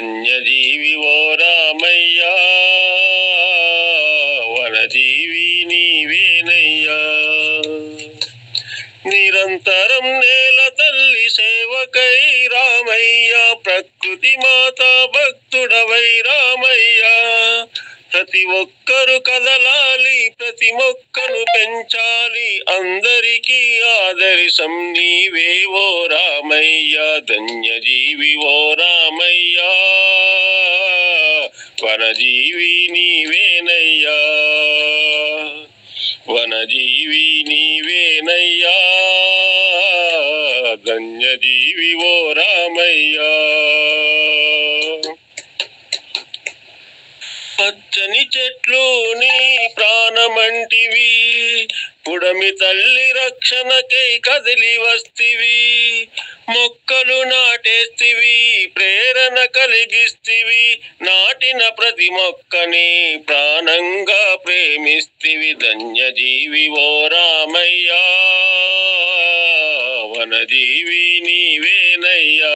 ధన్యజీవి ఓ రామయ్యా, వనజీవి నీవేనయ్యా. నిరంతరం నేల తల్లి సేవకై రామయ్యా, ప్రకృతి మాత భక్తుడవై రామయ్యా. ప్రతి ఒక్కరు కదలాలి, ప్రతి మొక్కను పెంచాలి, అందరికీ ఆదర్శం నీవే ఓ రామయ్యా. ధన్యజీవి ఓ రామయ్యా, వనజీవి నీవేనయ్యా, వనజీవి నీవేనయ్యా, ధన్యజీవి ఓ రామయ్యా. పచ్చని చెట్లు నీ ప్రాణమంటివి, పుడమి తల్లి రక్షణకై కదిలి వస్తివి. మొక్కలు నాటేస్తివి, ప్రేరణ కలిగిస్తివి, నాటిన ప్రతి మొక్కని ప్రాణంగా ప్రేమిస్తివి. ధన్యజీవి ఓ రామయ్యా, వనజీవి నీవేనయ్యా.